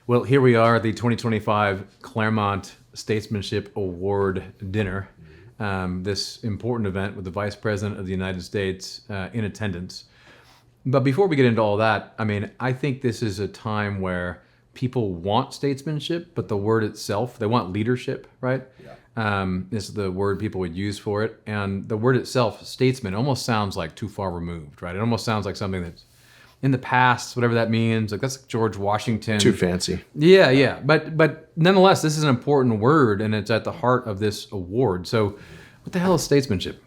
Well, here we are at the 2025 Claremont Statesmanship Award dinner. This important event with the Vice President of the United States in attendance. But before we get into all that, I think this is a time where people want statesmanship, but the word itself, they want leadership, right? Yeah. This is the word people would use for it. And the word itself, statesman, almost sounds like too far removed, right? It almost sounds like something that's in the past, whatever that means. Like that's like George Washington. Too fancy. Yeah. But nonetheless, this is an important word, and it's at the heart of this award. So what the hell is statesmanship?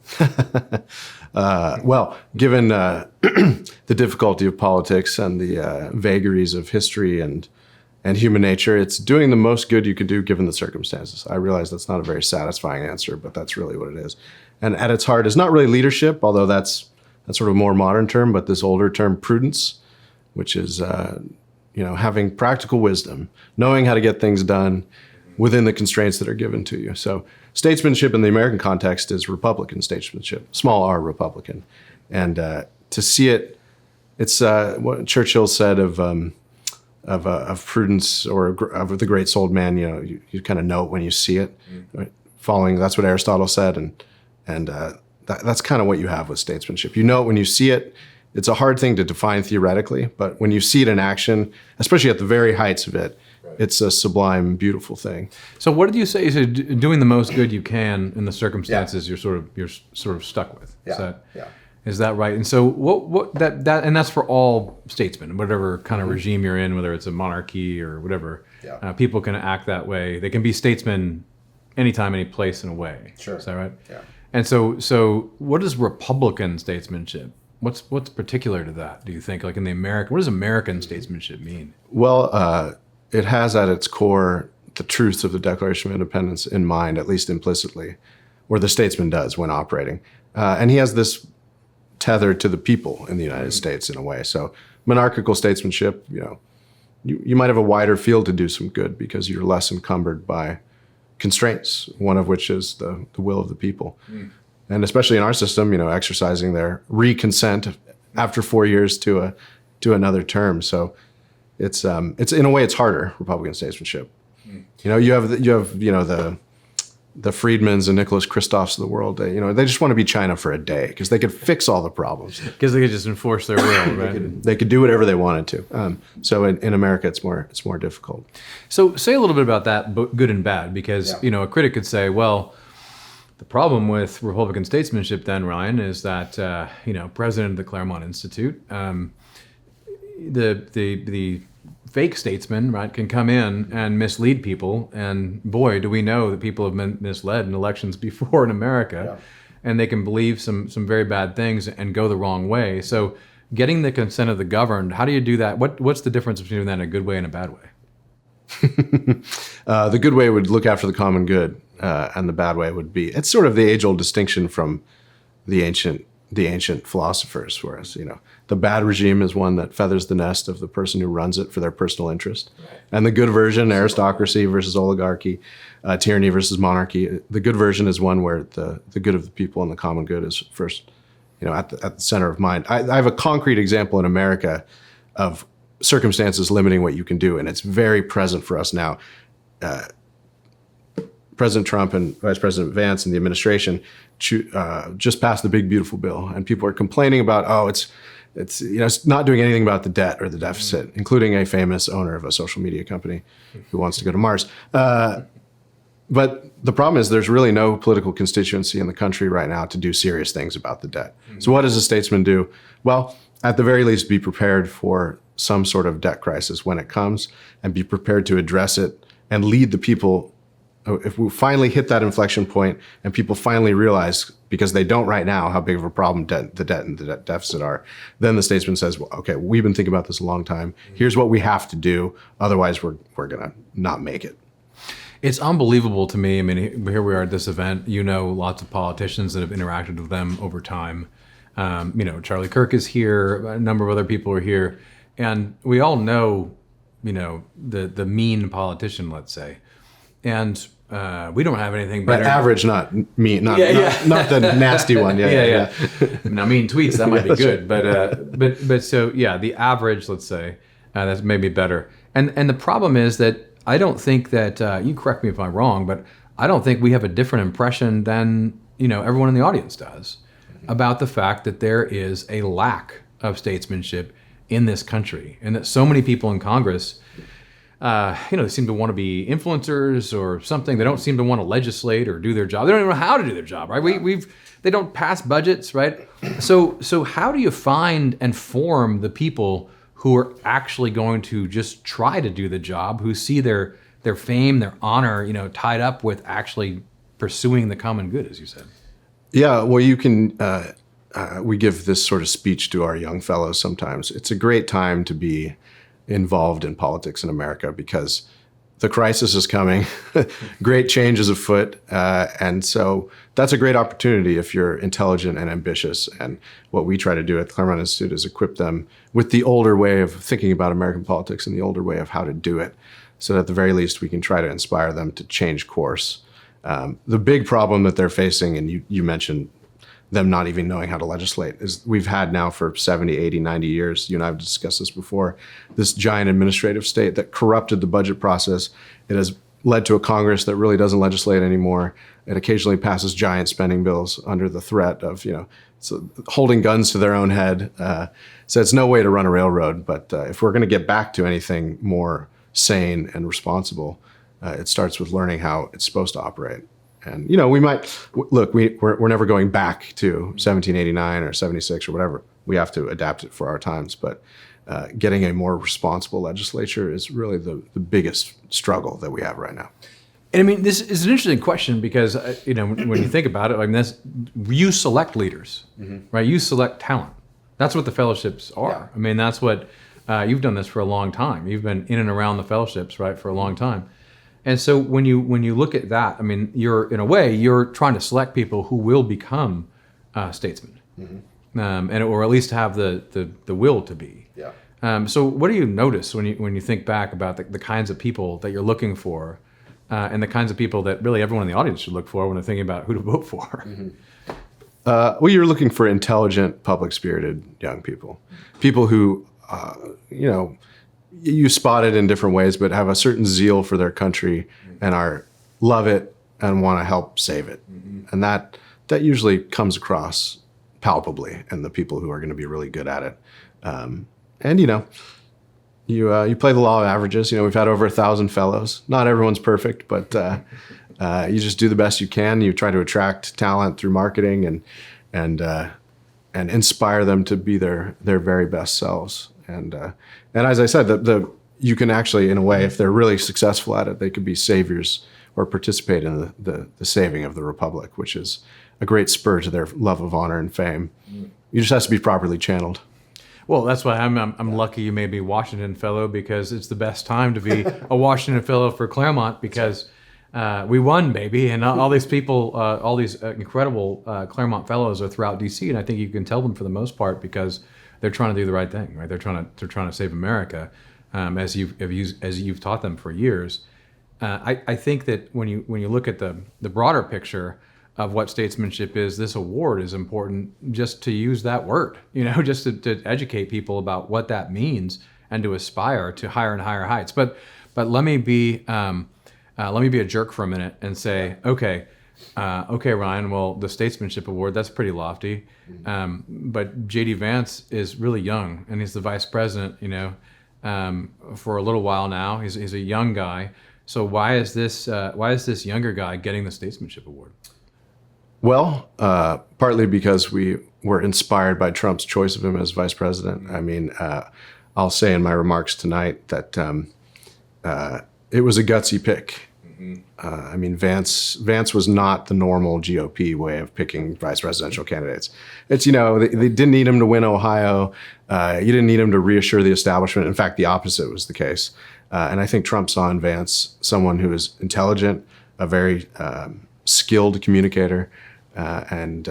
Well, given the difficulty of politics and the vagaries of history and human nature, it's doing the most good you could do given the circumstances. I realize that's not a very satisfying answer, but that's really what it is. And at its heart is not really leadership, although that's sort of a more modern term, but this older term, prudence, which is having practical wisdom, knowing how to get things done within the constraints that are given to you. So statesmanship in the American context is Republican statesmanship, small r Republican. And to see it, it's what Churchill said of prudence, or of the great souled man, you kind of know it when you see it. Right? That's what Aristotle said, and that's kind of what you have with statesmanship. You know it when you see it. It's a hard thing to define theoretically, but when you see it in action, especially at the very heights of it, it's a sublime, beautiful thing. So what did you say? You said doing the most good you can in the circumstances you're sort of stuck with. Is that right? And so what and that's for all statesmen, whatever kind of regime you're in, whether it's a monarchy or whatever. People can act that way. They can be statesmen anytime, any place, in a way. Sure. Is that right? Yeah. And so what is Republican statesmanship? What's particular to that, do you think? Like what does American statesmanship mean? Well, it has at its core the truths of the Declaration of Independence in mind, at least implicitly, or the statesman does when operating. And he has this tethered to the people in the United States in a way. So monarchical statesmanship, you might have a wider field to do some good because you're less encumbered by constraints, one of which is the will of the people. And especially in our system, exercising their re-consent after 4 years to another term. So it's in a way it's harder, Republican statesmanship. You have the Friedmans and Nicholas Kristofs of the world. They just want to be China for a day because they could fix all the problems. Because they could just enforce their will, right? They could do whatever they wanted to. So in America, it's more difficult. So say a little bit about that, good and bad, because a critic could say, well, the problem with Republican statesmanship then, Ryan, is that president of the Claremont Institute, the fake statesman, right, can come in and mislead people. And boy, do we know that people have been misled in elections before in America, and they can believe some very bad things and go the wrong way. So getting the consent of the governed, how do you do that? What's the difference between that in a good way and a bad way? The good way would look after the common good, and the bad way would be, it's sort of the age-old distinction from the ancient philosophers, whereas the bad regime is one that feathers the nest of the person who runs it for their personal interest, and the good version, aristocracy versus oligarchy, tyranny versus monarchy, the good version is one where the good of the people and the common good is first at the center of mind. I have a concrete example in America of circumstances limiting what you can do, and it's very present for us now. President Trump and Vice President Vance and the administration just passed the Big Beautiful Bill, and people are complaining about, it's not doing anything about the debt or the deficit, including a famous owner of a social media company who wants to go to Mars. But the problem is there's really no political constituency in the country right now to do serious things about the debt. So what does a statesman do? Well, at the very least, be prepared for some sort of debt crisis when it comes, and be prepared to address it and lead the people. If we finally hit that inflection point and people finally realize, because they don't right now, how big of a problem the debt and the debt deficit are, then the statesman says, well, okay, we've been thinking about this a long time. Here's what we have to do. Otherwise, we're going to not make it. It's unbelievable to me. Here we are at this event. Lots of politicians that have interacted with them over time. Charlie Kirk is here. A number of other people are here. And we all know, the mean politician, let's say. And we don't have anything better. But average, not mean, not the nasty one. Yeah. Now, mean tweets, that might be good. But so, the average, let's say, that's maybe better. And the problem is that I don't think that you correct me if I'm wrong, but I don't think we have a different impression than everyone in the audience does about the fact that there is a lack of statesmanship in this country, and that so many people in Congress, they seem to want to be influencers or something. They don't seem to want to legislate or do their job. They don't even know how to do their job, right? They don't pass budgets, right? So how do you find and form the people who are actually going to just try to do the job, who see their fame, their honor, tied up with actually pursuing the common good, as you said? Yeah, well, you can. We give this sort of speech to our young fellows sometimes. It's a great time to be involved in politics in America because the crisis is coming, great change is afoot, and so that's a great opportunity if you're intelligent and ambitious. And what we try to do at the Claremont Institute is equip them with the older way of thinking about American politics and the older way of how to do it, so that at the very least we can try to inspire them to change course. The big problem that they're facing, and you mentioned them not even knowing how to legislate, is we've had now for 70, 80, 90 years, you and I have discussed this before, this giant administrative state that corrupted the budget process. It has led to a Congress that really doesn't legislate anymore. It occasionally passes giant spending bills under the threat of, holding guns to their own head. So it's no way to run a railroad. But if we're going to get back to anything more sane and responsible, it starts with learning how it's supposed to operate. And, we might, look, we're never going back to 1789 or 76 or whatever. We have to adapt it for our times. But getting a more responsible legislature is really the biggest struggle that we have right now. And I mean, this is an interesting question because, when you think about it, you select leaders, right? You select talent. That's what the fellowships are. Yeah. I mean, that's what, you've done this for a long time. You've been in and around the fellowships, right, for a long time. And so when you look at that, I mean, you're trying to select people who will become statesmen, or at least have the will to be. Yeah. So what do you notice when you think back about the kinds of people that you're looking for, and the kinds of people that really everyone in the audience should look for when they're thinking about who to vote for? Well, you're looking for intelligent, public-spirited young people who, you spot it in different ways, but have a certain zeal for their country and love it and want to help save it. And that usually comes across palpably in the people who are going to be really good at it. You play the law of averages. We've had over 1,000 fellows. Not everyone's perfect, but you just do the best you can. You try to attract talent through marketing and inspire them to be their very best selves. And as I said, you can actually, in a way, if they're really successful at it, they could be saviors or participate in the saving of the republic, which is a great spur to their love of honor and fame. You just have to be properly channeled. Well, that's why I'm lucky you may be Washington Fellow, because it's the best time to be a Washington Fellow for Claremont, because we won, baby. And all these people, all these incredible Claremont Fellows are throughout D.C., and I think you can tell them for the most part because they're trying to do the right thing, right? They're trying to save America, as you've taught them for years. I think that when you look at the broader picture of what statesmanship is, this award is important just to use that word, just to educate people about what that means and to aspire to higher and higher heights. But let me be a jerk for a minute and say, okay, Ryan, well, the Statesmanship Award, that's pretty lofty. But J.D. Vance is really young, and he's the vice president, for a little while now. He's a young guy. So why is this younger guy getting the Statesmanship Award? Well, partly because we were inspired by Trump's choice of him as vice president. I mean, I'll say in my remarks tonight that it was a gutsy pick. I mean, Vance was not the normal GOP way of picking vice presidential candidates. It's, they didn't need him to win Ohio. You didn't need him to reassure the establishment. In fact, the opposite was the case. And I think Trump saw in Vance someone who is intelligent, a very skilled communicator, and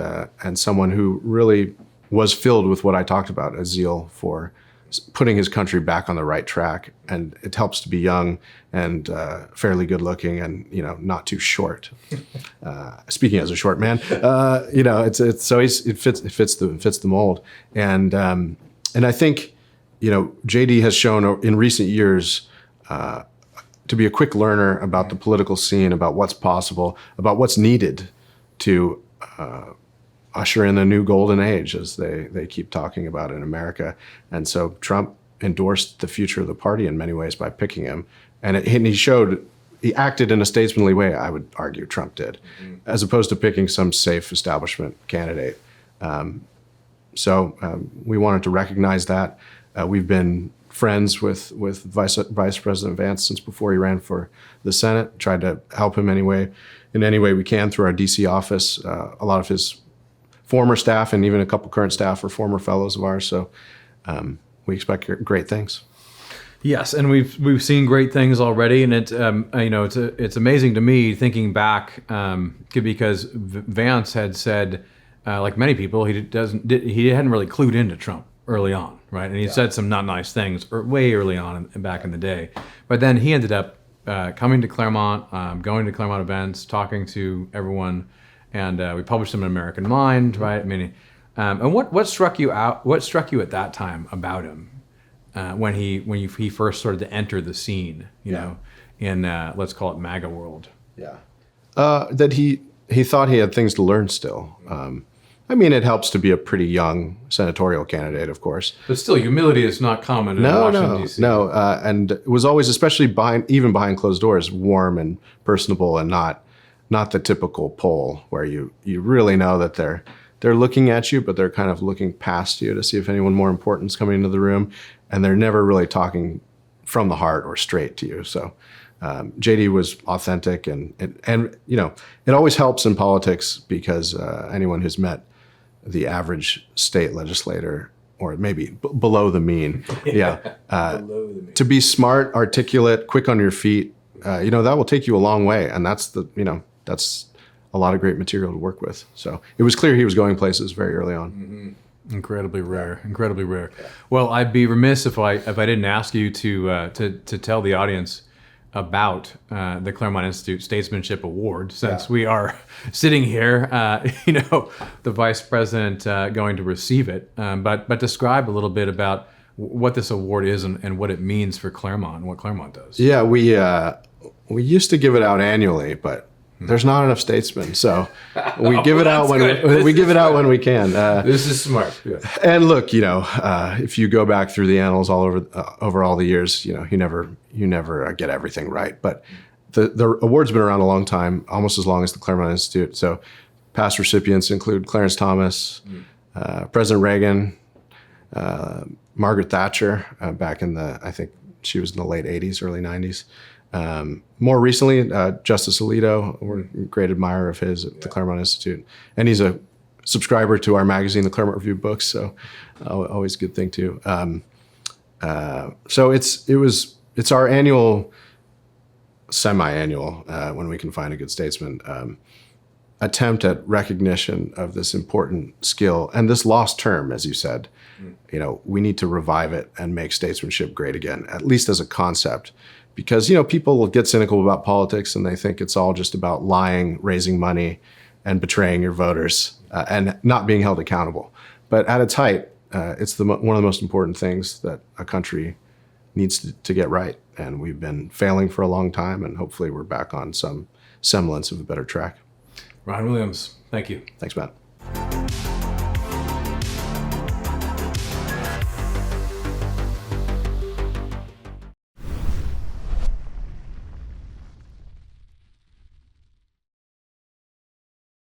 someone who really was filled with what I talked about, a zeal for putting his country back on the right track. And it helps to be young and fairly good looking and, not too short. Speaking as a short man, it fits the mold. And I think, JD has shown in recent years to be a quick learner about the political scene, about what's possible, about what's needed to usher in a new golden age, as they keep talking about in America. And so Trump endorsed the future of the party in many ways by picking him. And he acted in a statesmanly way, I would argue Trump did, as opposed to picking some safe establishment candidate. So we wanted to recognize that. We've been friends with Vice President Vance since before he ran for the Senate, tried to help him in any way we can through our DC office. A lot of his former staff and even a couple current staff are former fellows of ours. So we expect great things. Yes, and we've seen great things already, and it's amazing to me thinking back because Vance had said, like many people, he hadn't really clued into Trump early on, right? And he said some not nice things way early on back in the day, but then he ended up coming to Claremont, going to Claremont events, talking to everyone, and we published him in American Mind, right? I mean, and what struck you out? What struck you at that time about him? When he first started to enter the scene, you know, in let's call it MAGA world. Yeah, that he thought he had things to learn still. I mean, it helps to be a pretty young senatorial candidate, of course. But still, humility is not common in Washington, D.C. No, and it was always, especially behind closed doors, warm and personable, and not the typical poll where you really know that they're looking at you, but they're kind of looking past you to see if anyone more important is coming into the room, and they're never really talking from the heart or straight to you. So JD was authentic, and you know, it always helps in politics because anyone who's met the average state legislator, or maybe below the mean, below the mean, to be smart, articulate, quick on your feet, you know, that will take you a long way, and that's a lot of great material to work with. So it was clear he was going places very early on. Mm-hmm. Incredibly rare. Yeah. Well, I'd be remiss if I didn't ask you to tell the audience about the Claremont Institute Statesmanship Award, since we are sitting here, the vice president going to receive it. But describe a little bit about what this award is and what it means for Claremont and what Claremont does. Yeah, we used to give it out annually, but there's not enough statesmen, so we give it out when we can. This is smart. Yeah. And look, you know, if you go back through the annals all over all the years, you know, you never get everything right. But the award's been around a long time, almost as long as the Claremont Institute. So past recipients include Clarence Thomas, President Reagan, Margaret Thatcher, back in I think she was in the late 80s, early 90s. More recently, Justice Alito, we're a great admirer of his at the Claremont Institute. And he's a subscriber to our magazine, the Claremont Review Books, so always a good thing too. So it's our annual, semi-annual, when we can find a good statesman, attempt at recognition of this important skill and this lost term, as you said. You know, we need to revive it and make statesmanship great again, at least as a concept. Because, you know, people will get cynical about politics and they think it's all just about lying, raising money, and betraying your voters and not being held accountable. But at its height, it's one of the most important things that a country needs to get right. And we've been failing for a long time, and hopefully we're back on some semblance of a better track. Ron Williams, thank you. Thanks, Matt.